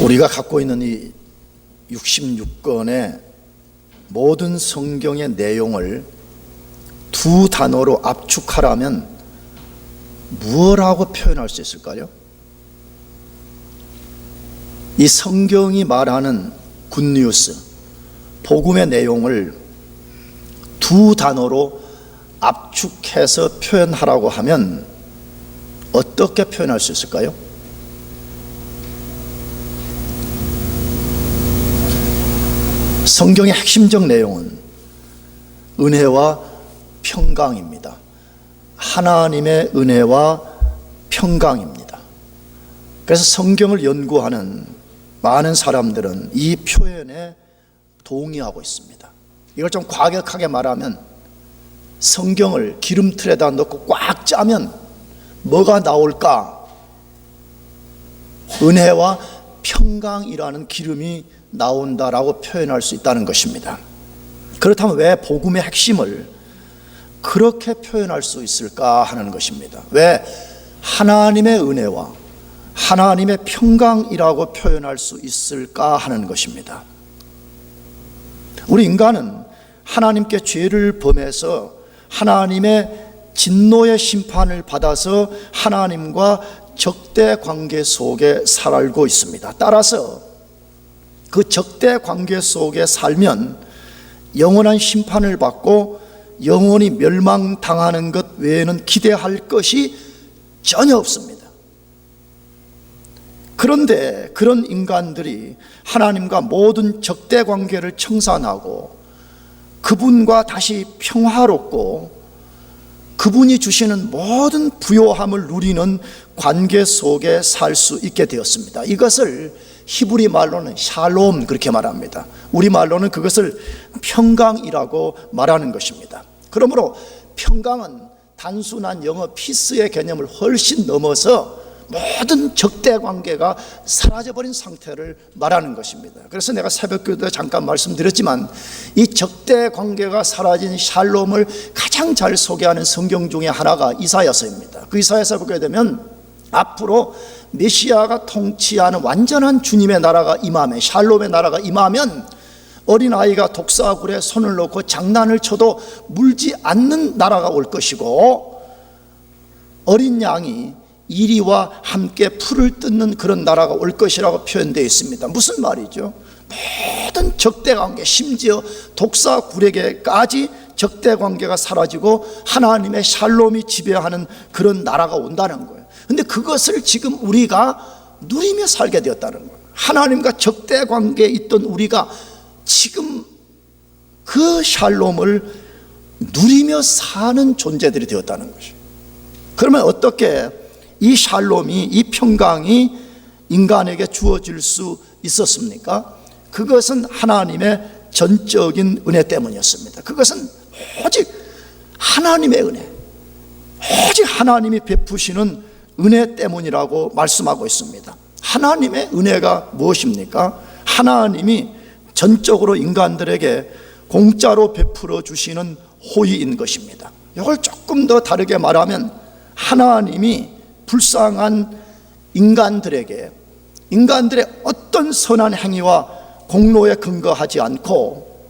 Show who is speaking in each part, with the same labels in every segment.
Speaker 1: 우리가 갖고 있는 이 66권의 모든 성경의 내용을 두 단어로 압축하라면 무엇라고 표현할 수 있을까요? 이 성경이 말하는 굿뉴스, 복음의 내용을 두 단어로 압축해서 표현하라고 하면 어떻게 표현할 수 있을까요? 성경의 핵심적 내용은 은혜와 평강입니다. 하나님의 은혜와 평강입니다. 그래서 성경을 연구하는 많은 사람들은 이 표현에 동의하고 있습니다. 이걸 좀 과격하게 말하면 성경을 기름틀에다 넣고 꽉 짜면 뭐가 나올까? 은혜와 평강이라는 기름이 나온다라고 표현할 수 있다는 것입니다. 그렇다면 왜 복음의 핵심을 그렇게 표현할 수 있을까 하는 것입니다. 왜 하나님의 은혜와 하나님의 평강이라고 표현할 수 있을까 하는 것입니다. 우리 인간은 하나님께 죄를 범해서 하나님의 진노의 심판을 받아서 하나님과 적대 관계 속에 살고 있습니다. 따라서 그 적대 관계 속에 살면 영원한 심판을 받고 영원히 멸망당하는 것 외에는 기대할 것이 전혀 없습니다. 그런데 그런 인간들이 하나님과 모든 적대 관계를 청산하고 그분과 다시 평화롭고 그분이 주시는 모든 부요함을 누리는 관계 속에 살 수 있게 되었습니다. 이것을 히브리 말로는 샬롬 그렇게 말합니다. 우리 말로는 그것을 평강이라고 말하는 것입니다. 그러므로 평강은 단순한 영어 피스의 개념을 훨씬 넘어서 모든 적대 관계가 사라져버린 상태를 말하는 것입니다. 그래서 내가 새벽기도에 잠깐 말씀드렸지만 이 적대 관계가 사라진 샬롬을 가장 잘 소개하는 성경 중에 하나가 이사야서입니다. 그 이사야서 보게 되면 앞으로 메시아가 통치하는 완전한 주님의 나라가 임하면, 샬롬의 나라가 임하면 어린아이가 독사굴에 손을 놓고 장난을 쳐도 물지 않는 나라가 올 것이고 어린 양이 이리와 함께 풀을 뜯는 그런 나라가 올 것이라고 표현되어 있습니다. 무슨 말이죠? 모든 적대관계, 심지어 독사굴에게까지 적대관계가 사라지고 하나님의 샬롬이 지배하는 그런 나라가 온다는 거예요. 그런데 그것을 지금 우리가 누리며 살게 되었다는 거예요. 하나님과 적대관계에 있던 우리가 지금 그 샬롬을 누리며 사는 존재들이 되었다는 것이죠. 그러면 어떻게 이 샬롬이, 이 평강이 인간에게 주어질 수 있었습니까? 그것은 하나님의 전적인 은혜 때문이었습니다. 그것은 오직 하나님의 은혜, 오직 하나님이 베푸시는 은혜 때문이라고 말씀하고 있습니다. 하나님의 은혜가 무엇입니까? 하나님이 전적으로 인간들에게 공짜로 베풀어 주시는 호의인 것입니다. 이걸 조금 더 다르게 말하면 하나님이 불쌍한 인간들에게 인간들의 어떤 선한 행위와 공로에 근거하지 않고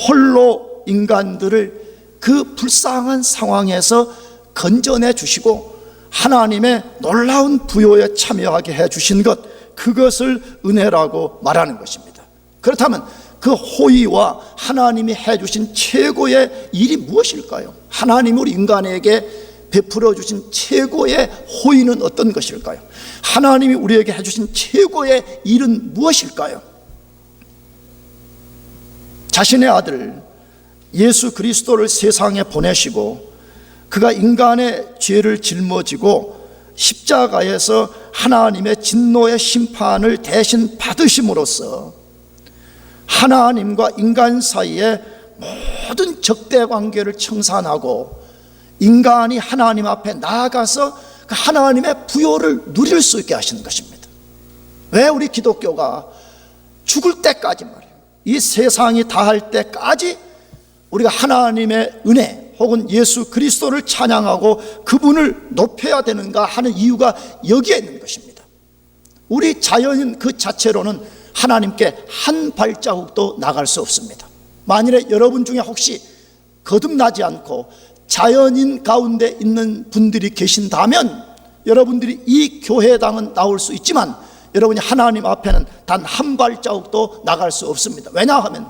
Speaker 1: 홀로 인간들을 그 불쌍한 상황에서 건져내 주시고 하나님의 놀라운 부요에 참여하게 해 주신 것, 그것을 은혜라고 말하는 것입니다. 그렇다면 그 호의와 하나님이 해 주신 최고의 일이 무엇일까요? 하나님이 우리 인간에게 베풀어 주신 최고의 호의는 어떤 것일까요? 하나님이 우리에게 해주신 최고의 일은 무엇일까요? 자신의 아들 예수 그리스도를 세상에 보내시고 그가 인간의 죄를 짊어지고 십자가에서 하나님의 진노의 심판을 대신 받으심으로써 하나님과 인간 사이의 모든 적대 관계를 청산하고 인간이 하나님 앞에 나아가서 그 하나님의 부요를 누릴 수 있게 하시는 것입니다. 왜 우리 기독교가 죽을 때까지 말이에요, 이 세상이 다할 때까지 우리가 하나님의 은혜 혹은 예수 그리스도를 찬양하고 그분을 높여야 되는가 하는 이유가 여기에 있는 것입니다. 우리 자연인 그 자체로는 하나님께 한 발자국도 나갈 수 없습니다. 만일에 여러분 중에 혹시 거듭나지 않고 자연인 가운데 있는 분들이 계신다면 여러분들이 이 교회당은 나올 수 있지만 여러분이 하나님 앞에는 단 한 발자국도 나갈 수 없습니다. 왜냐하면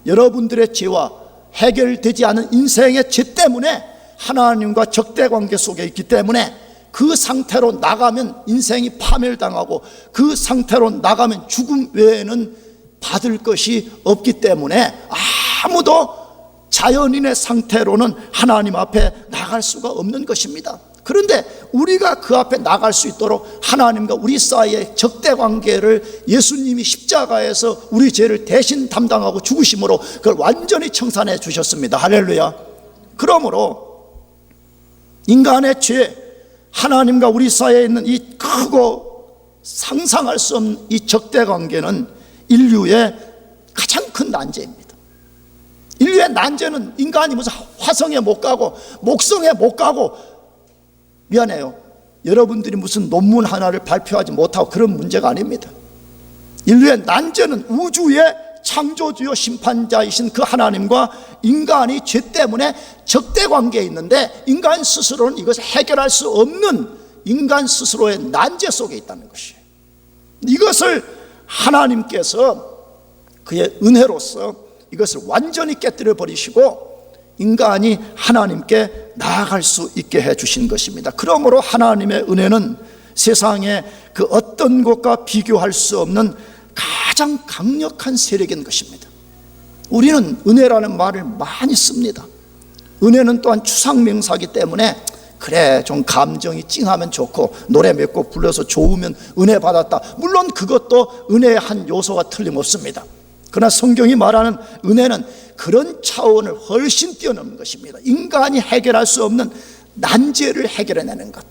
Speaker 1: 여러분들의 죄와 해결되지 않은 인생의 죄 때문에 하나님과 적대관계 속에 있기 때문에 그 상태로 나가면 인생이 파멸당하고 그 상태로 나가면 죽음 외에는 받을 것이 없기 때문에 아무도 자연인의 상태로는 하나님 앞에 나갈 수가 없는 것입니다. 그런데 우리가 그 앞에 나갈 수 있도록 하나님과 우리 사이의 적대관계를 예수님이 십자가에서 우리 죄를 대신 담당하고 죽으심으로 그걸 완전히 청산해 주셨습니다. 할렐루야. 그러므로 인간의 죄, 하나님과 우리 사이에 있는 이 크고 상상할 수 없는 이 적대관계는 인류의 가장 큰 난제입니다. 인류의 난제는 인간이 무슨 화성에 못 가고 목성에 못 가고, 미안해요, 여러분들이 무슨 논문 하나를 발표하지 못하고 그런 문제가 아닙니다. 인류의 난제는 우주의 창조주요 심판자이신 그 하나님과 인간이 죄 때문에 적대관계에 있는데 인간 스스로는 이것을 해결할 수 없는 인간 스스로의 난제 속에 있다는 것이에요. 이것을 하나님께서 그의 은혜로서 이것을 완전히 깨뜨려 버리시고 인간이 하나님께 나아갈 수 있게 해주신 것입니다. 그러므로 하나님의 은혜는 세상의 그 어떤 것과 비교할 수 없는 가장 강력한 세력인 것입니다. 우리는 은혜라는 말을 많이 씁니다. 은혜는 또한 추상명사이기 때문에 그래 좀 감정이 찡하면 좋고 노래 몇 곡 불러서 좋으면 은혜 받았다, 물론 그것도 은혜의 한 요소가 틀림없습니다. 그러나 성경이 말하는 은혜는 그런 차원을 훨씬 뛰어넘는 것입니다. 인간이 해결할 수 없는 난제를 해결해내는 것,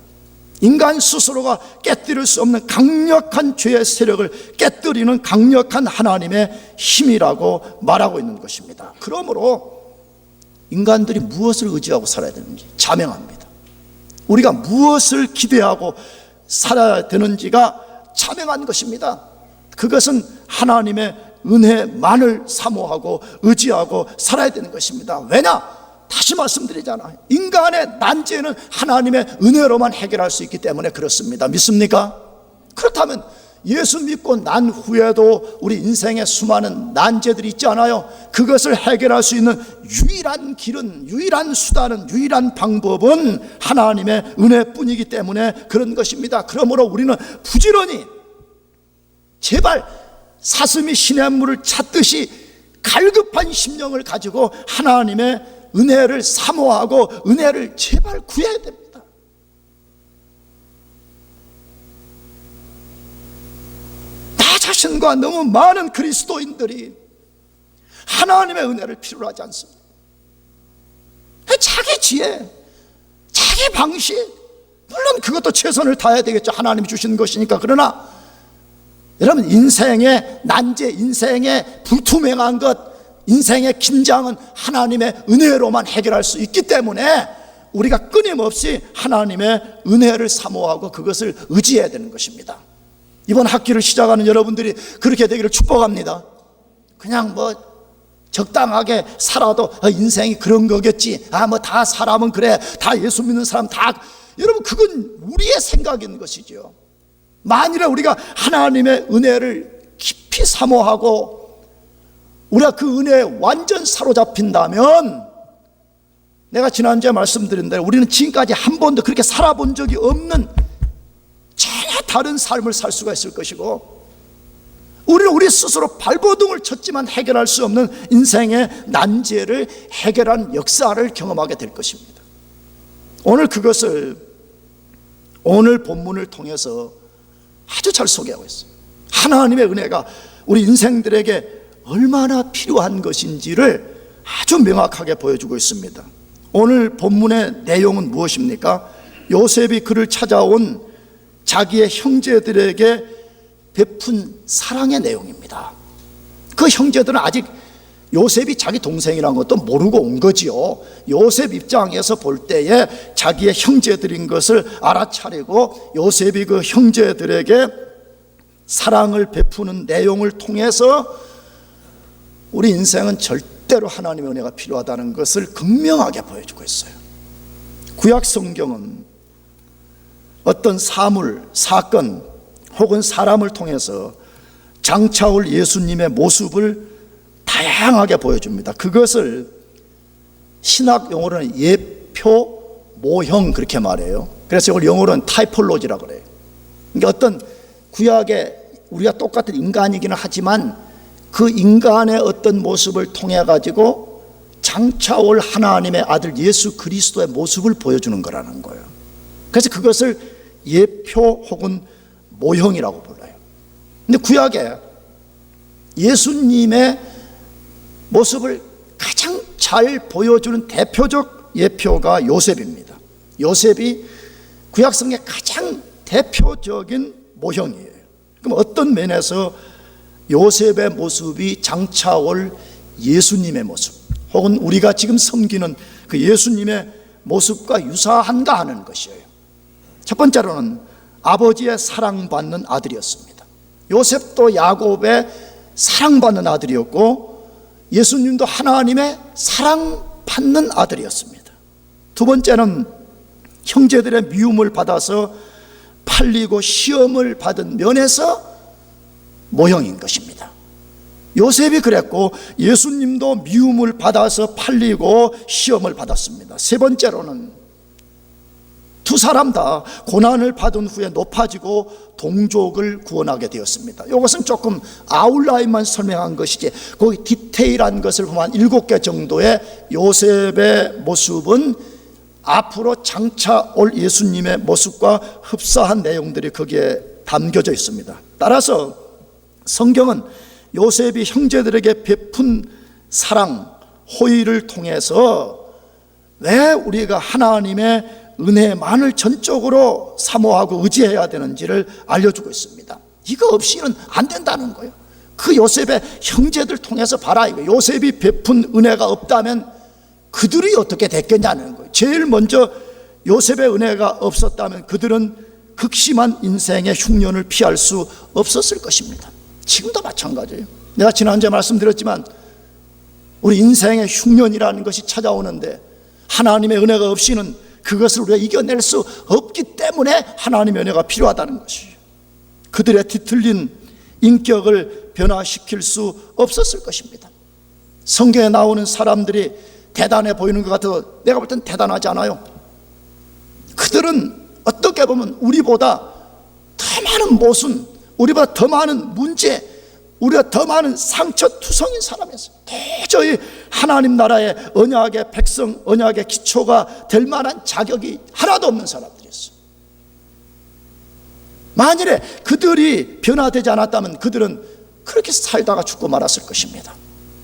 Speaker 1: 인간 스스로가 깨뜨릴 수 없는 강력한 죄의 세력을 깨뜨리는 강력한 하나님의 힘이라고 말하고 있는 것입니다. 그러므로 인간들이 무엇을 의지하고 살아야 되는지 자명합니다. 우리가 무엇을 기대하고 살아야 되는지가 자명한 것입니다. 그것은 하나님의 은혜만을 사모하고 의지하고 살아야 되는 것입니다. 왜냐? 다시 말씀드리잖아요. 인간의 난제는 하나님의 은혜로만 해결할 수 있기 때문에 그렇습니다. 믿습니까? 그렇다면 예수 믿고 난 후에도 우리 인생에 수많은 난제들이 있지 않아요? 그것을 해결할 수 있는 유일한 길은, 유일한 수단은, 유일한 방법은 하나님의 은혜뿐이기 때문에 그런 것입니다. 그러므로 우리는 부지런히 제발 사슴이 시냇물을 찾듯이 갈급한 심령을 가지고 하나님의 은혜를 사모하고 은혜를 제발 구해야 됩니다. 나 자신과 너무 많은 그리스도인들이 하나님의 은혜를 필요로 하지 않습니다. 자기 지혜, 자기 방식, 물론 그것도 최선을 다해야 되겠죠. 하나님이 주신 것이니까. 그러나 여러분, 인생의 난제, 인생의 불투명한 것, 인생의 긴장은 하나님의 은혜로만 해결할 수 있기 때문에 우리가 끊임없이 하나님의 은혜를 사모하고 그것을 의지해야 되는 것입니다. 이번 학기를 시작하는 여러분들이 그렇게 되기를 축복합니다. 그냥 적당하게 살아도 인생이 그런 거겠지, 다 사람은 그래, 다 예수 믿는 사람 다, 여러분 그건 우리의 생각인 것이죠. 만일에 우리가 하나님의 은혜를 깊이 사모하고 우리가 그 은혜에 완전 사로잡힌다면, 내가 지난주에 말씀드린 대로 우리는 지금까지 한 번도 그렇게 살아본 적이 없는 전혀 다른 삶을 살 수가 있을 것이고, 우리는 우리 스스로 발버둥을 쳤지만 해결할 수 없는 인생의 난제를 해결한 역사를 경험하게 될 것입니다. 오늘 그것을 오늘 본문을 통해서 아주 잘 소개하고 있어요. 하나님의 은혜가 우리 인생들에게 얼마나 필요한 것인지를 아주 명확하게 보여주고 있습니다. 오늘 본문의 내용은 무엇입니까? 요셉이 그를 찾아온 자기의 형제들에게 베푼 사랑의 내용입니다. 그 형제들은 아직 요셉이 자기 동생이라는 것도 모르고 온 거지요. 요셉 입장에서 볼 때에 자기의 형제들인 것을 알아차리고 요셉이 그 형제들에게 사랑을 베푸는 내용을 통해서 우리 인생은 절대로 하나님의 은혜가 필요하다는 것을 극명하게 보여주고 있어요. 구약 성경은 어떤 사물, 사건 혹은 사람을 통해서 장차올 예수님의 모습을 다양하게 보여줍니다. 그것을 신학 용어로는 예표, 모형 그렇게 말해요. 그래서 이걸 영어로는 타이폴로지라고 그래요. 그러니까 어떤 구약에 우리가 똑같은 인간이기는 하지만 그 인간의 어떤 모습을 통해 가지고 장차올 하나님의 아들 예수 그리스도의 모습을 보여주는 거라는 거예요. 그래서 그것을 예표 혹은 모형이라고 불러요. 근데 구약에 예수님의 모습을 가장 잘 보여주는 대표적 예표가 요셉입니다. 요셉이 구약성의 가장 대표적인 모형이에요. 그럼 어떤 면에서 요셉의 모습이 장차올 예수님의 모습 혹은 우리가 지금 섬기는 그 예수님의 모습과 유사한가 하는 것이에요. 첫 번째로는 아버지의 사랑받는 아들이었습니다. 요셉도 야곱의 사랑받는 아들이었고 예수님도 하나님의 사랑받는 아들이었습니다. 두 번째는 형제들의 미움을 받아서 팔리고 시험을 받은 면에서 모형인 것입니다. 요셉이 그랬고 예수님도 미움을 받아서 팔리고 시험을 받았습니다. 세 번째로는 두 사람 다 고난을 받은 후에 높아지고 동족을 구원하게 되었습니다. 이것은 조금 아웃라인만 설명한 것이지 거기 디테일한 것을 보면 7개 정도의 요셉의 모습은 앞으로 장차 올 예수님의 모습과 흡사한 내용들이 거기에 담겨져 있습니다. 따라서 성경은 요셉이 형제들에게 베푼 사랑, 호의를 통해서 왜 우리가 하나님의 은혜만을 전적으로 사모하고 의지해야 되는지를 알려주고 있습니다. 이거 없이는 안 된다는 거예요. 그 요셉의 형제들 통해서 봐라. 요셉이 베푼 은혜가 없다면 그들이 어떻게 됐겠냐는 거예요. 제일 먼저 요셉의 은혜가 없었다면 그들은 극심한 인생의 흉년을 피할 수 없었을 것입니다. 지금도 마찬가지예요. 내가 지난주에 말씀드렸지만 우리 인생의 흉년이라는 것이 찾아오는데 하나님의 은혜가 없이는 그것을 우리가 이겨낼 수 없기 때문에 하나님의 은혜가 필요하다는 것이에요. 그들의 뒤틀린 인격을 변화시킬 수 없었을 것입니다. 성경에 나오는 사람들이 대단해 보이는 것 같아도 내가 볼 땐 대단하지 않아요. 그들은 어떻게 보면 우리보다 더 많은 모순, 우리보다 더 많은 문제, 우리가 더 많은 상처투성인 사람이었어요. 도저히 하나님 나라의 언약의 백성, 언약의 기초가 될 만한 자격이 하나도 없는 사람들이었어요. 만일에 그들이 변화되지 않았다면 그들은 그렇게 살다가 죽고 말았을 것입니다.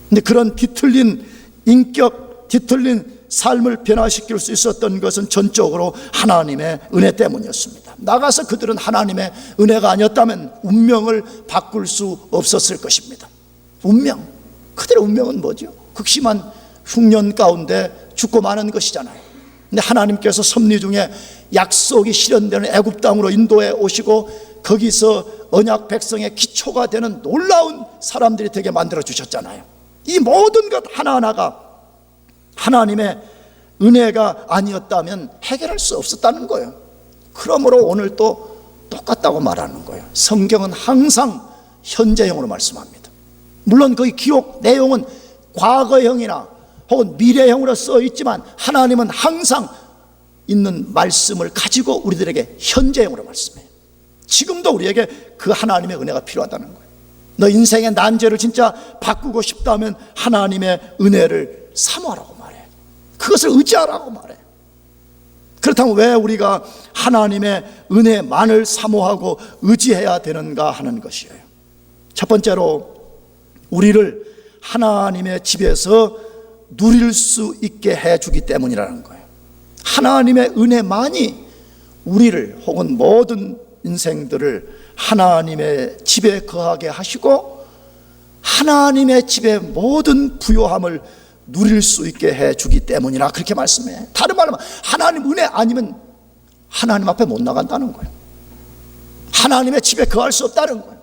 Speaker 1: 근데 그런 뒤틀린 인격, 뒤틀린 삶을 변화시킬 수 있었던 것은 전적으로 하나님의 은혜 때문이었습니다. 나가서 그들은 하나님의 은혜가 아니었다면 운명을 바꿀 수 없었을 것입니다. 운명, 그들의 운명은 뭐죠? 극심한 흉년 가운데 죽고 마는 것이잖아요. 근데 하나님께서 섭리 중에 약속이 실현되는 애굽 땅으로 인도해 오시고 거기서 언약 백성의 기초가 되는 놀라운 사람들이 되게 만들어 주셨잖아요. 이 모든 것 하나하나가 하나님의 은혜가 아니었다면 해결할 수 없었다는 거예요. 그러므로 오늘 또 똑같다고 말하는 거예요. 성경은 항상 현재형으로 말씀합니다. 물론 그 기록 내용은 과거형이나 혹은 미래형으로 써 있지만 하나님은 항상 있는 말씀을 가지고 우리들에게 현재형으로 말씀해요. 지금도 우리에게 그 하나님의 은혜가 필요하다는 거예요. 너 인생의 난제를 진짜 바꾸고 싶다면 하나님의 은혜를 사모하라고 말해요. 그것을 의지하라고 말해요. 그렇다면 왜 우리가 하나님의 은혜만을 사모하고 의지해야 되는가 하는 것이에요. 첫 번째로 우리를 하나님의 집에서 누릴 수 있게 해주기 때문이라는 거예요. 하나님의 은혜만이 우리를 혹은 모든 인생들을 하나님의 집에 거하게 하시고 하나님의 집의 모든 부요함을 누릴 수 있게 해주기 때문이라 그렇게 말씀해요. 다른 말로 하면 하나님 은혜 아니면 하나님 앞에 못 나간다는 거예요. 하나님의 집에 거할 수 없다는 거예요.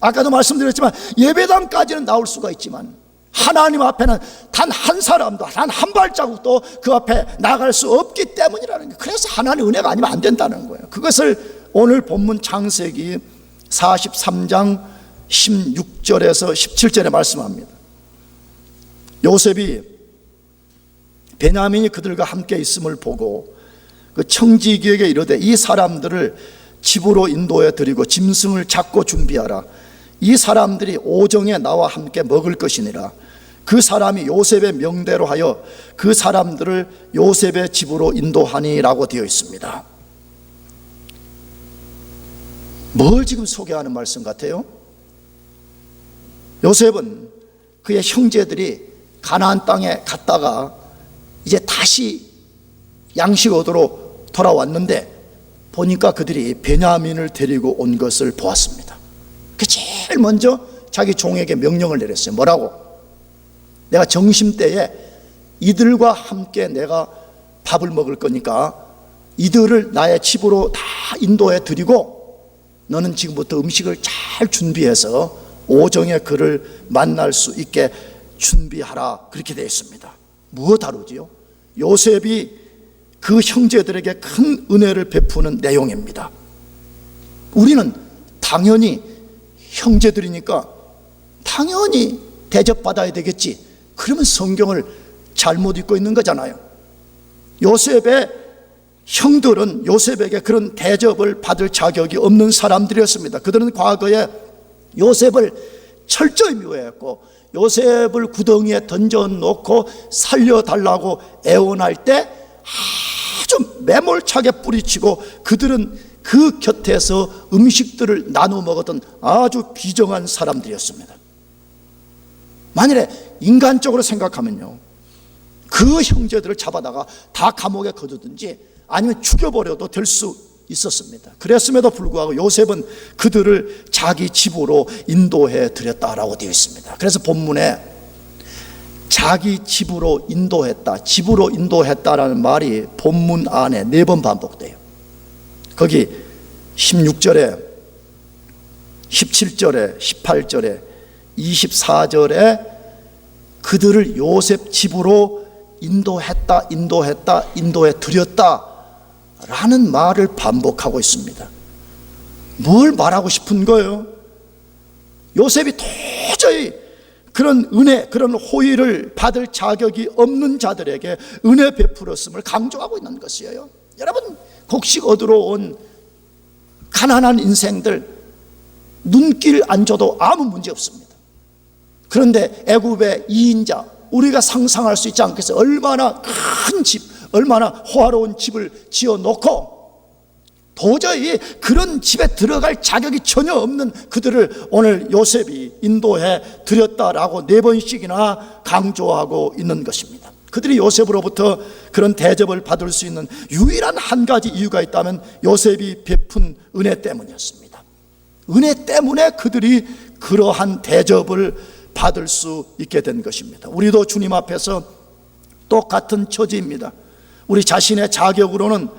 Speaker 1: 아까도 말씀드렸지만 예배당까지는 나올 수가 있지만 하나님 앞에는 단 한 사람도, 단 한 발자국도 그 앞에 나갈 수 없기 때문이라는 거예요. 그래서 하나님의 은혜가 아니면 안 된다는 거예요. 그것을 오늘 본문 창세기 43장 16절에서 17절에 말씀합니다. 요셉이 베냐민이 그들과 함께 있음을 보고 그 청지기에게 이르되 이 사람들을 집으로 인도해 드리고 짐승을 잡고 준비하라. 이 사람들이 오정에 나와 함께 먹을 것이니라. 그 사람이 요셉의 명대로 하여 그 사람들을 요셉의 집으로 인도하니라고 되어 있습니다. 뭘 지금 소개하는 말씀 같아요? 요셉은 그의 형제들이 가나안 땅에 갔다가 이제 다시 양식 얻으러 돌아왔는데 보니까 그들이 베냐민을 데리고 온 것을 보았습니다. 그 제일 먼저 자기 종에게 명령을 내렸어요. 뭐라고? 내가 점심때에 이들과 함께 내가 밥을 먹을 거니까 이들을 나의 집으로 다 인도해 드리고 너는 지금부터 음식을 잘 준비해서 오정에 그를 만날 수 있게 준비하라. 그렇게 되어 있습니다. 무엇 다루지요? 요셉이 그 형제들에게 큰 은혜를 베푸는 내용입니다. 우리는 당연히 형제들이니까 당연히 대접받아야 되겠지. 그러면 성경을 잘못 읽고 있는 거잖아요. 요셉의 형들은 요셉에게 그런 대접을 받을 자격이 없는 사람들이었습니다. 그들은 과거에 요셉을 철저히 미워했고 요셉을 구덩이에 던져놓고 살려달라고 애원할 때 아주 매몰차게 뿌리치고 그들은 그 곁에서 음식들을 나눠 먹었던 아주 비정한 사람들이었습니다. 만일에 인간적으로 생각하면요, 그 형제들을 잡아다가 다 감옥에 거두든지 아니면 죽여버려도 될 수 있었습니다. 그랬음에도 불구하고 요셉은 그들을 자기 집으로 인도해 드렸다라고 되어 있습니다. 그래서 본문에 자기 집으로 인도했다, 집으로 인도했다라는 말이 본문 안에 4번 반복돼요. 거기 16절에 17절에 18절에 24절에 그들을 요셉 집으로 인도해 드렸다 라는 말을 반복하고 있습니다. 뭘 말하고 싶은 거예요? 요셉이 도저히 그런 은혜, 그런 호의를 받을 자격이 없는 자들에게 은혜 베풀었음을 강조하고 있는 것이에요. 여러분, 곡식 얻으러 온 가난한 인생들 눈길 안 줘도 아무 문제 없습니다. 그런데 애굽의 2인자, 우리가 상상할 수 있지 않겠어요? 얼마나 큰 집, 얼마나 호화로운 집을 지어놓고 도저히 그런 집에 들어갈 자격이 전혀 없는 그들을 오늘 요셉이 인도해 드렸다라고 4번씩이나 강조하고 있는 것입니다. 그들이 요셉으로부터 그런 대접을 받을 수 있는 유일한 한 가지 이유가 있다면 요셉이 베푼 은혜 때문이었습니다. 은혜 때문에 그들이 그러한 대접을 받을 수 있게 된 것입니다. 우리도 주님 앞에서 똑같은 처지입니다. 우리 자신의 자격으로는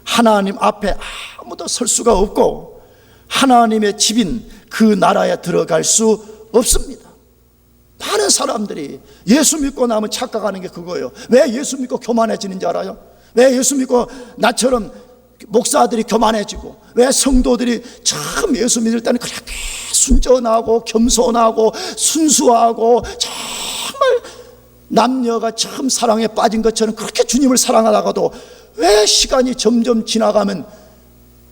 Speaker 1: 하나님 앞에 아무도 설 수가 없고 하나님의 집인 그 나라에 들어갈 수 없습니다. 많은 사람들이 예수 믿고 나면 착각하는 게 그거예요. 왜 예수 믿고 교만해지는지 알아요? 왜 예수 믿고 나처럼 목사들이 교만해지고 왜 성도들이 참 예수 믿을 때는 그렇게 순전하고 겸손하고 순수하고 정말 남녀가 참 사랑에 빠진 것처럼 그렇게 주님을 사랑하다가도 왜 시간이 점점 지나가면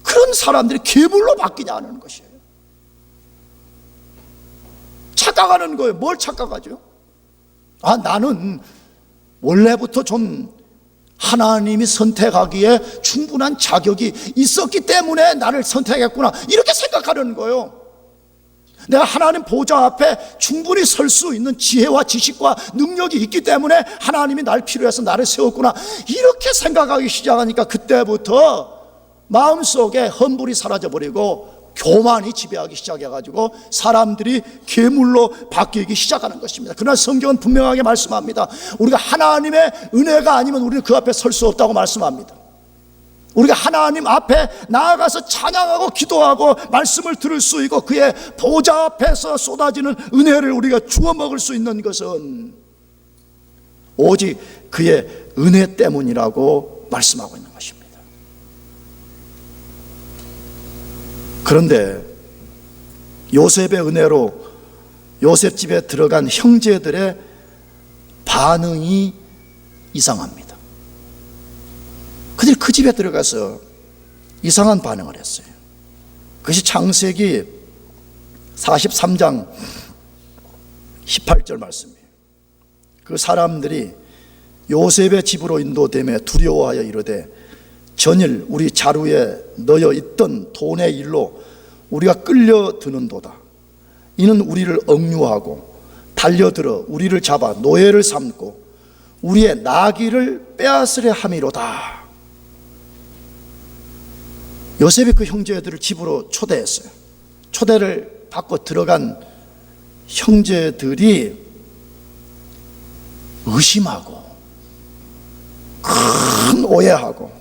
Speaker 1: 그런 사람들이 괴물로 바뀌냐는 것이에요. 착각하는 거예요. 뭘 착각하죠? 나는 원래부터 좀 하나님이 선택하기에 충분한 자격이 있었기 때문에 나를 선택했구나, 이렇게 생각하려는 거예요. 내가 하나님 보좌 앞에 충분히 설 수 있는 지혜와 지식과 능력이 있기 때문에 하나님이 날 필요해서 나를 세웠구나, 이렇게 생각하기 시작하니까 그때부터 마음속에 헌불이 사라져버리고 교만이 지배하기 시작해가지고 사람들이 괴물로 바뀌기 시작하는 것입니다. 그러나 성경은 분명하게 말씀합니다. 우리가 하나님의 은혜가 아니면 우리는 그 앞에 설 수 없다고 말씀합니다. 우리가 하나님 앞에 나아가서 찬양하고 기도하고 말씀을 들을 수 있고 그의 보좌 앞에서 쏟아지는 은혜를 우리가 주워 먹을 수 있는 것은 오직 그의 은혜 때문이라고 말씀하고 있는 것입니다. 그런데 요셉의 은혜로 요셉 집에 들어간 형제들의 반응이 이상합니다. 그들이 그 집에 들어가서 이상한 반응을 했어요. 그것이 창세기 43장 18절 말씀이에요. 그 사람들이 요셉의 집으로 인도되며 두려워하여 이르되 전일 우리 자루에 넣어 있던 돈의 일로 우리가 끌려드는도다. 이는 우리를 억류하고 달려들어 우리를 잡아 노예를 삼고 우리의 나귀를 빼앗으려 함이로다. 요셉이 그 형제들을 집으로 초대했어요. 초대를 받고 들어간 형제들이 의심하고 큰 오해하고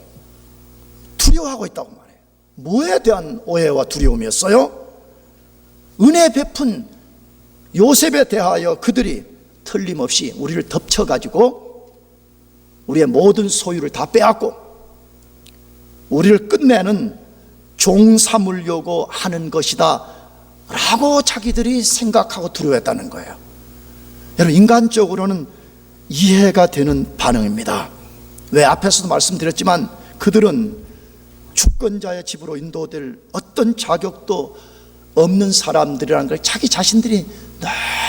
Speaker 1: 두려워하고 있다고 말해요. 뭐에 대한 오해와 두려움이었어요? 은혜 베푼 요셉에 대하여 그들이 틀림없이 우리를 덮쳐가지고 우리의 모든 소유를 다 빼앗고 우리를 끝내는 종 삼으려고 하는 것이다 라고 자기들이 생각하고 두려워했다는 거예요. 여러분, 인간적으로는 이해가 되는 반응입니다. 왜? 앞에서도 말씀드렸지만 그들은 주권자의 집으로 인도될 어떤 자격도 없는 사람들이라는 걸 자기 자신들이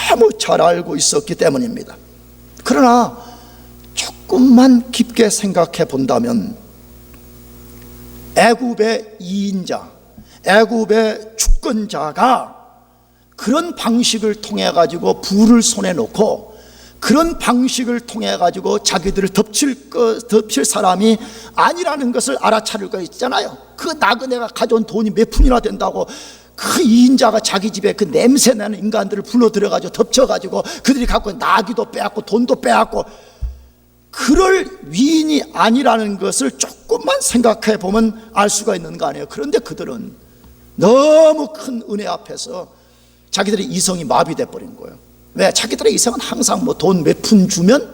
Speaker 1: 너무 잘 알고 있었기 때문입니다. 그러나 조금만 깊게 생각해 본다면 애굽의 이인자, 애굽의 주권자가 그런 방식을 통해 가지고 부를 손에 놓고 그런 방식을 통해 가지고 자기들을 덮칠 사람이 아니라는 것을 알아차릴 거 있잖아요. 그 나그네가 가져온 돈이 몇 푼이나 된다고 그 이인자가 자기 집에 그 냄새나는 인간들을 불러 들여가지고 덮쳐가지고 그들이 갖고 있는 나귀도 빼앗고 돈도 빼앗고 그럴 위인이 아니라는 것을 조금만 생각해 보면 알 수가 있는 거 아니에요. 그런데 그들은 너무 큰 은혜 앞에서 자기들의 이성이 마비돼 버린 거예요. 왜? 자기들의 이성은 항상 뭐 돈 몇 푼 주면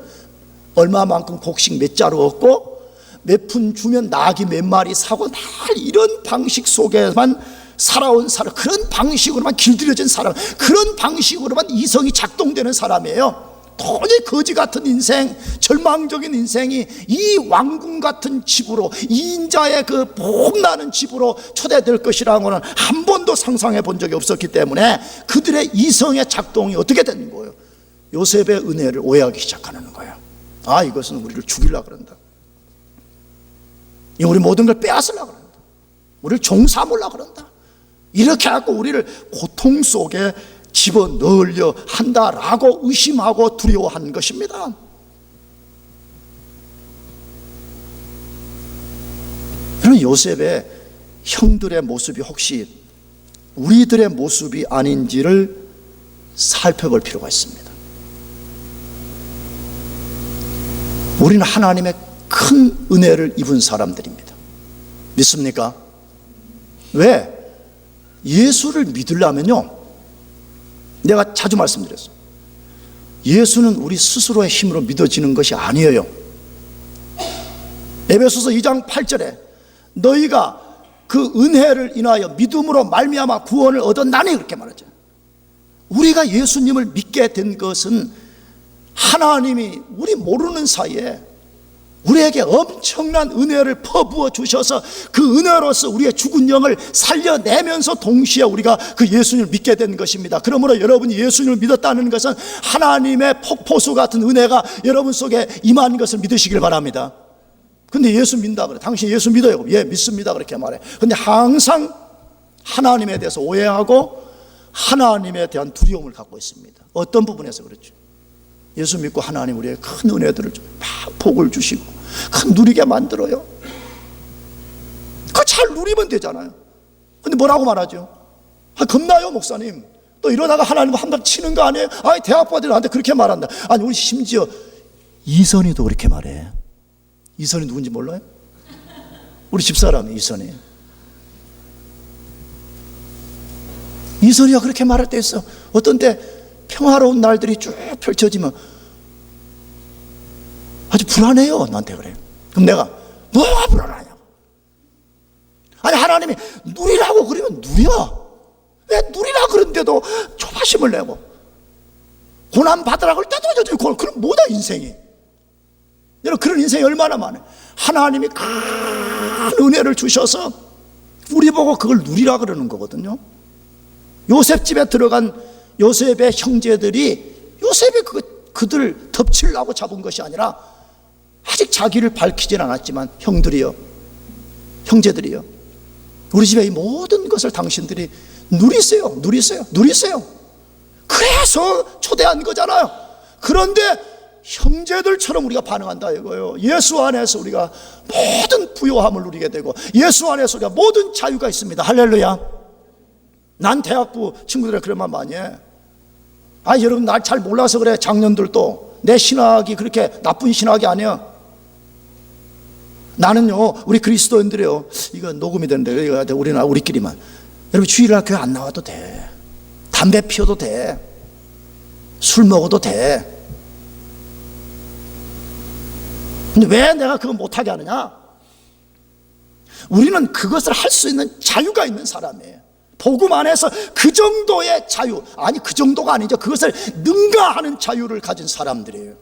Speaker 1: 얼마만큼 곡식 몇 자루 얻고 몇 푼 주면 나귀 몇 마리 사고 날 이런 방식 속에만 살아온 사람, 그런 방식으로만 길들여진 사람, 그런 방식으로만 이성이 작동되는 사람이에요. 도저히 거지 같은 인생, 절망적인 인생이 이 왕궁 같은 집으로, 이인자의 그 복나는 집으로 초대될 것이라고는 한 번도 상상해 본 적이 없었기 때문에 그들의 이성의 작동이 어떻게 되는 거예요? 요셉의 은혜를 오해하기 시작하는 거예요. 아, 이것은 우리를 죽이려고 그런다. 우리 모든 걸 빼앗으려고 그런다. 우리를 종삼으려고 그런다. 이렇게 하고 우리를 고통 속에 집어넣으려 한다라고 의심하고 두려워한 것입니다. 그런 요셉의 형들의 모습이 혹시 우리들의 모습이 아닌지를 살펴볼 필요가 있습니다. 우리는 하나님의 큰 은혜를 입은 사람들입니다. 믿습니까? 왜? 예수를 믿으려면요, 내가 자주 말씀드렸어요. 예수는 우리 스스로의 힘으로 믿어지는 것이 아니에요. 에베소서 2장 8절에 너희가 그 은혜를 인하여 믿음으로 말미암아 구원을 얻었나니 그렇게 말하죠. 우리가 예수님을 믿게 된 것은 하나님이 우리 모르는 사이에 우리에게 엄청난 은혜를 퍼부어 주셔서 그 은혜로서 우리의 죽은 영을 살려내면서 동시에 우리가 그 예수님을 믿게 된 것입니다. 그러므로 여러분이 예수님을 믿었다는 것은 하나님의 폭포수 같은 은혜가 여러분 속에 임한 것을 믿으시길 바랍니다. 근데 예수 믿는다 그래. 당신 예수 믿어요? 예, 믿습니다. 그렇게 말해. 근데 항상 하나님에 대해서 오해하고 하나님에 대한 두려움을 갖고 있습니다. 어떤 부분에서 그렇죠? 예수 믿고 하나님 우리의 큰 은혜들을 좀 복을 주시고 큰 누리게 만들어요. 그거 잘 누리면 되잖아요. 근데 뭐라고 말하죠? 아, 겁나요 목사님. 또 이러다가 하나님 한 번 치는 거 아니에요? 아니 대학부들이 나한테 그렇게 말한다. 아니 우리 심지어 이선희도 그렇게 말해. 이선희 누군지 몰라요? 우리 집사람이 이선희. 이선희가 그렇게 말할 때 있어. 어떤 때 평화로운 날들이 쭉 펼쳐지면 아주 불안해요. 나한테 그래. 그럼 내가 뭐가 불안하냐고. 아니 하나님이 누리라고 그러면 누려. 왜 누리라 그런데도 조바심을 내고 고난 받으라 그럴 때도 여전히 그럼 뭐다 인생이. 여러분 그런 인생이 얼마나 많아요. 하나님이 큰 은혜를 주셔서 우리 보고 그걸 누리라 그러는 거거든요. 요셉 집에 들어간 요셉의 형제들이 요셉이 그들 덮치려고 잡은 것이 아니라 아직 자기를 밝히진 않았지만 형제들이요 우리 집의 이 모든 것을 당신들이 누리세요. 그래서 초대한 거잖아요. 그런데 형제들처럼 우리가 반응한다 이거예요. 예수 안에서 우리가 모든 부요함을 누리게 되고 예수 안에서 우리가 모든 자유가 있습니다. 할렐루야. 난 대학부 친구들이 그런 말 많이 해. 여러분 날 잘 몰라서 그래. 작년들도 내 신학이 그렇게 나쁜 신학이 아니야. 나는요 우리 그리스도인들이요 이거 녹음이 되는데 이거 우리끼리만. 여러분 주일날 교회 안 나와도 돼. 담배 피워도 돼. 술 먹어도 돼. 근데 왜 내가 그거 못하게 하느냐? 우리는 그것을 할 수 있는 자유가 있는 사람이에요. 복음 안에서 그 정도의 자유, 아니 그 정도가 아니죠. 그것을 능가하는 자유를 가진 사람들이에요.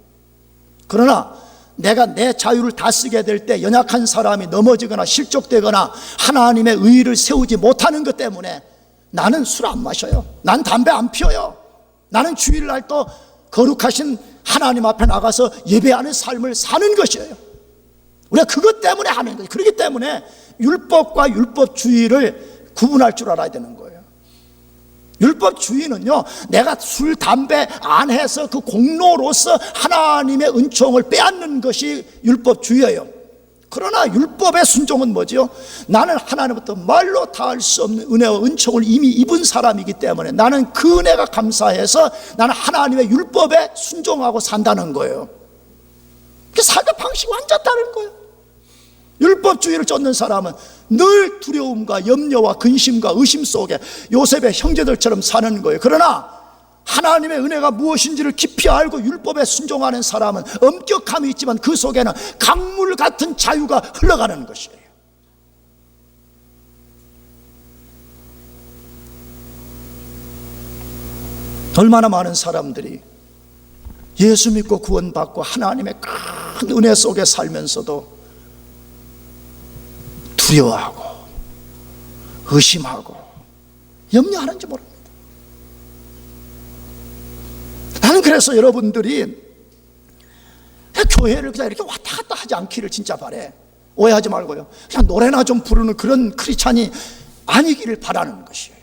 Speaker 1: 그러나 내가 내 자유를 다 쓰게 될 때 연약한 사람이 넘어지거나 실족되거나 하나님의 의의를 세우지 못하는 것 때문에 나는 술 안 마셔요. 난 담배 안 피워요. 나는 주일날 또 거룩하신 하나님 앞에 나가서 예배하는 삶을 사는 것이에요. 우리가 그것 때문에 하는 거예요. 그렇기 때문에 율법과 율법주의를 구분할 줄 알아야 되는 거예요. 율법주의는요 내가 술, 담배 안 해서 그 공로로서 하나님의 은총을 빼앗는 것이 율법주의예요. 그러나 율법의 순종은 뭐죠? 나는 하나님부터 말로 다할 수 없는 은혜와 은총을 이미 입은 사람이기 때문에 나는 그 은혜가 감사해서 나는 하나님의 율법에 순종하고 산다는 거예요. 그 삶의 방식이 완전 다른 거예요. 율법주의를 쫓는 사람은 늘 두려움과 염려와 근심과 의심 속에 요셉의 형제들처럼 사는 거예요. 그러나 하나님의 은혜가 무엇인지를 깊이 알고 율법에 순종하는 사람은 엄격함이 있지만 그 속에는 강물 같은 자유가 흘러가는 것이에요. 얼마나 많은 사람들이 예수 믿고 구원받고 하나님의 큰 은혜 속에 살면서도 두려워하고 의심하고 염려하는지 모릅니다. 나는 그래서 여러분들이 교회를 그냥 이렇게 왔다 갔다 하지 않기를 진짜 바래. 오해하지 말고요. 그냥 노래나 좀 부르는 그런 크리스찬이 아니기를 바라는 것이에요.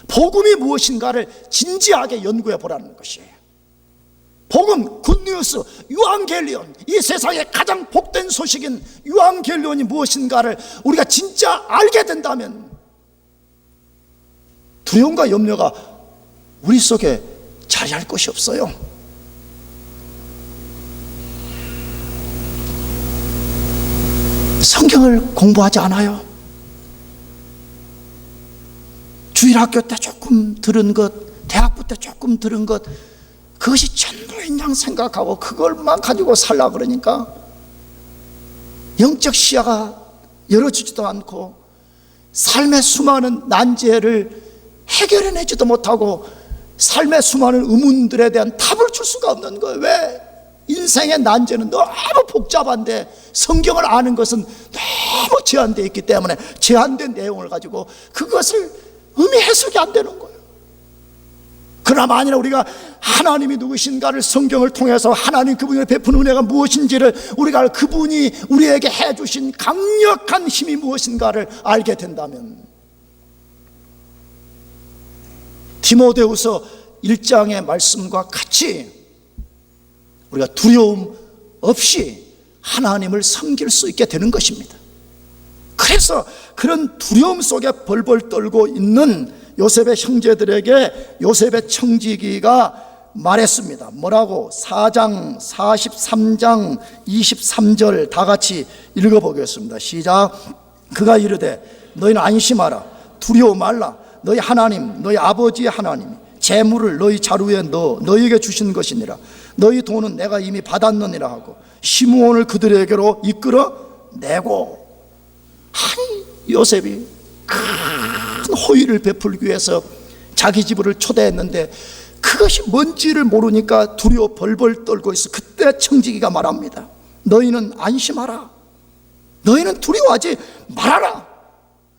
Speaker 1: 복음이 무엇인가를 진지하게 연구해 보라는 것이에요. 복음, 굿뉴스, 유앙겔리온, 이 세상에 가장 복된 소식인 유앙겔리온이 무엇인가를 우리가 진짜 알게 된다면 두려움과 염려가 우리 속에 자리할 것이 없어요. 성경을 공부하지 않아요. 주일학교 때 조금 들은 것, 대학부 때 조금 들은 것, 그것이 전부인 양 생각하고 그걸만 가지고 살라 그러니까 영적 시야가 열어주지도 않고 삶의 수많은 난제를 해결해내지도 못하고 삶의 수많은 의문들에 대한 답을 줄 수가 없는 거예요. 왜? 인생의 난제는 너무 복잡한데 성경을 아는 것은 너무 제한되어 있기 때문에 제한된 내용을 가지고 그것을 의미 해석이 안 되는 거예요. 그러나 만일 우리가 하나님이 누구신가를 성경을 통해서 하나님 그분이 베푼 은혜가 무엇인지를 우리가 그분이 우리에게 해주신 강력한 힘이 무엇인가를 알게 된다면 디모데후서 1장의 말씀과 같이 우리가 두려움 없이 하나님을 섬길 수 있게 되는 것입니다. 그래서 그런 두려움 속에 벌벌 떨고 있는 요셉의 형제들에게 요셉의 청지기가 말했습니다. 뭐라고? 4장 43장 23절 다 같이 읽어보겠습니다. 시작. 그가 이르되 너희는 안심하라. 두려워 말라. 너희 하나님, 너희 아버지의 하나님이 재물을 너희 자루에 넣어 너희에게 주신 것이니라. 너희 돈은 내가 이미 받았느니라 하고 시므온을 그들에게로 이끌어 내고. 아니, 요셉이 큰 호의를 베풀기 위해서 자기 집으로 초대했는데 그것이 뭔지를 모르니까 두려워 벌벌 떨고 있어. 그때 청지기가 말합니다. 너희는 안심하라. 너희는 두려워하지 말아라.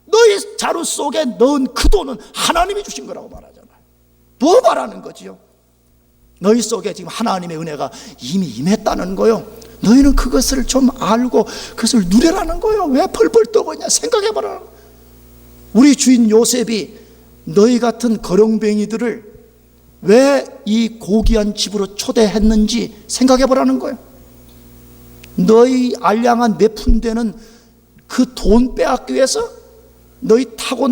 Speaker 1: 너희 자루 속에 넣은 그 돈은 하나님이 주신 거라고 말하잖아요. 뭐 말하는 거지요? 너희 속에 지금 하나님의 은혜가 이미 임했다는 거요. 너희는 그것을 좀 알고 그것을 누리라는 거예요. 왜 벌벌 떨고 있냐? 생각해봐라. 우리 주인 요셉이 너희 같은 거렁뱅이들을 왜 이 고귀한 집으로 초대했는지 생각해보라는 거예요. 너희 알량한 몇 푼되는 그 돈 빼앗기 위해서 너희 타고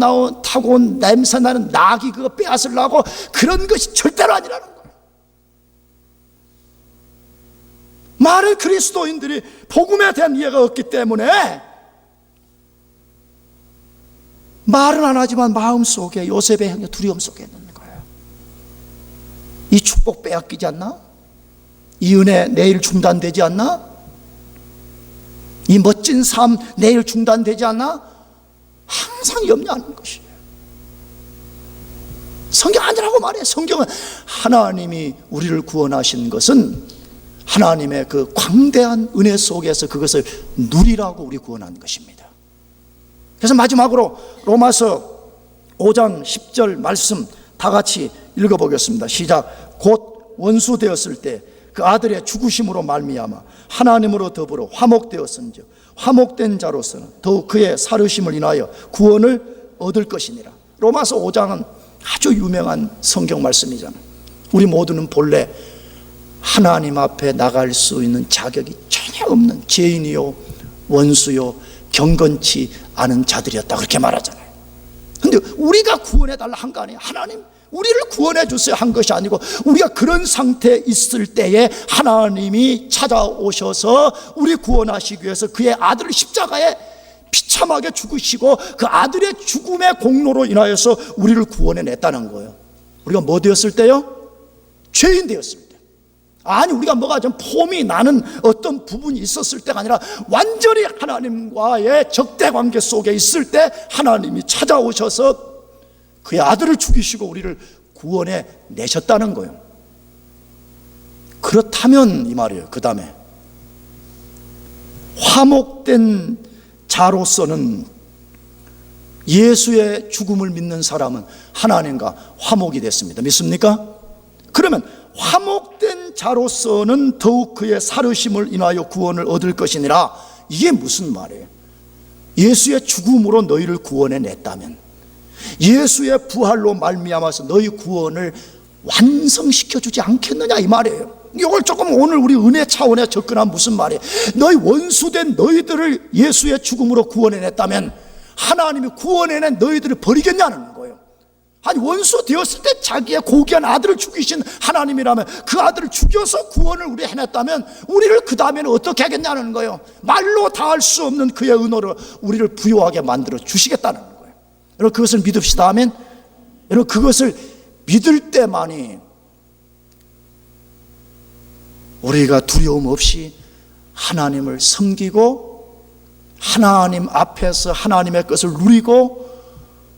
Speaker 1: 온 냄새나는 나귀 그거 빼앗으려고, 그런 것이 절대로 아니라는 거예요. 많은 그리스도인들이 복음에 대한 이해가 없기 때문에 말은 안 하지만 마음속에 요셉의 형의 두려움 속에 있는 거예요. 이 축복 빼앗기지 않나? 이 은혜 내일 중단되지 않나? 이 멋진 삶 내일 중단되지 않나? 항상 염려하는 것이에요. 성경 아니라고 말해. 성경은 하나님이 우리를 구원하신 것은 하나님의 그 광대한 은혜 속에서 그것을 누리라고 우리 구원한 것입니다. 그래서 마지막으로 로마서 5장 10절 말씀 다 같이 읽어보겠습니다. 시작. 곧 원수 되었을 때 그 아들의 죽으심으로 말미암아 하나님으로 더불어 화목되었은즉 화목된 자로서는 더욱 그의 살으심을 인하여 구원을 얻을 것이니라. 로마서 5장은 아주 유명한 성경 말씀이잖아요. 우리 모두는 본래 하나님 앞에 나갈 수 있는 자격이 전혀 없는 죄인이요 원수요 경건치 않은 자들이었다, 그렇게 말하잖아요. 근데 우리가 구원해달라 한 거 아니에요. 하나님 우리를 구원해 주세요 한 것이 아니고, 우리가 그런 상태에 있을 때에 하나님이 찾아오셔서 우리 구원하시기 위해서 그의 아들을 십자가에 비참하게 죽으시고 그 아들의 죽음의 공로로 인하여서 우리를 구원해냈다는 거예요. 우리가 뭐 되었을 때요? 죄인 되었을 때. 아니, 우리가 뭐가 좀 폼이 나는 어떤 부분이 있었을 때가 아니라 완전히 하나님과의 적대관계 속에 있을 때 하나님이 찾아오셔서 그의 아들을 죽이시고 우리를 구원해 내셨다는 거예요. 그렇다면 이 말이에요. 그 다음에 화목된 자로서는 예수의 죽음을 믿는 사람은 하나님과 화목이 됐습니다. 믿습니까? 그러면 화목된 자로서는 더욱 그의 살으심을 인하여 구원을 얻을 것이니라. 이게 무슨 말이에요? 예수의 죽음으로 너희를 구원해 냈다면, 예수의 부활로 말미암아서 너희 구원을 완성시켜 주지 않겠느냐 이 말이에요. 이걸 조금 오늘 우리 은혜 차원에 접근하면 무슨 말이에요? 너희 원수된 너희들을 예수의 죽음으로 구원해 냈다면 하나님이 구원해낸 너희들을 버리겠냐는 거예요. 아니, 원수 되었을 때 자기의 고귀한 아들을 죽이신 하나님이라면 그 아들을 죽여서 구원을 우리 해냈다면 우리를 그 다음에는 어떻게 하겠냐는 거예요. 말로 다 할 수 없는 그의 은혜로 우리를 부요하게 만들어 주시겠다는 거예요. 여러분, 그것을 믿읍시다 하면, 여러분, 그것을 믿을 때만이 우리가 두려움 없이 하나님을 섬기고 하나님 앞에서 하나님의 것을 누리고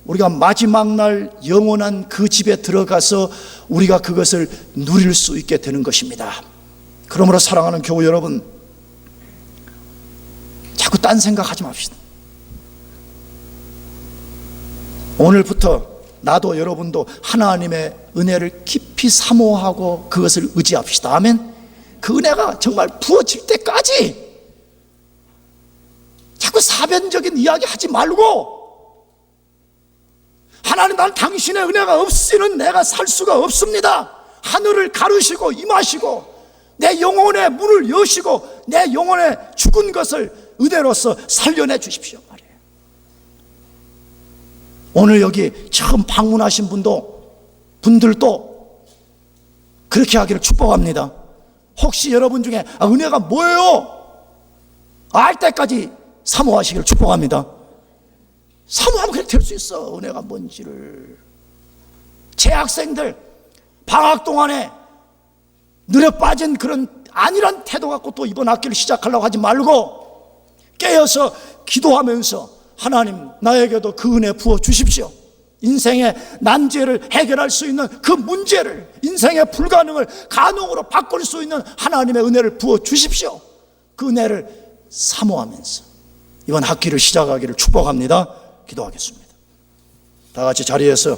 Speaker 1: 우리가 마지막 날 영원한 그 집에 들어가서 우리가 그것을 누릴 수 있게 되는 것입니다. 그러므로 사랑하는 교우 여러분, 자꾸 딴 생각하지 맙시다. 오늘부터 나도 여러분도 하나님의 은혜를 깊이 사모하고 그것을 의지합시다. 아멘. 그 은혜가 정말 부어질 때까지 자꾸 사변적인 이야기 하지 말고, 하나님, 난 당신의 은혜가 없이는 내가 살 수가 없습니다. 하늘을 가르시고 임하시고 내 영혼의 문을 여시고 내 영혼의 죽은 것을 은혜로서 살려내 주십시오 말이에요. 오늘 여기 처음 방문하신 분들도 그렇게 하기를 축복합니다. 혹시 여러분 중에 은혜가 뭐예요? 알 때까지 사모하시기를 축복합니다. 사모하면 그렇게 될 수 있어. 은혜가 뭔지를. 재학생들 방학 동안에 늘어 빠진 그런 안일한 태도 갖고 또 이번 학기를 시작하려고 하지 말고 깨어서 기도하면서 하나님, 나에게도 그 은혜 부어 주십시오. 인생의 난제를 해결할 수 있는 그 문제를, 인생의 불가능을 가능으로 바꿀 수 있는 하나님의 은혜를 부어 주십시오. 그 은혜를 사모하면서 이번 학기를 시작하기를 축복합니다. 기도하겠습니다. 다 같이 자리에서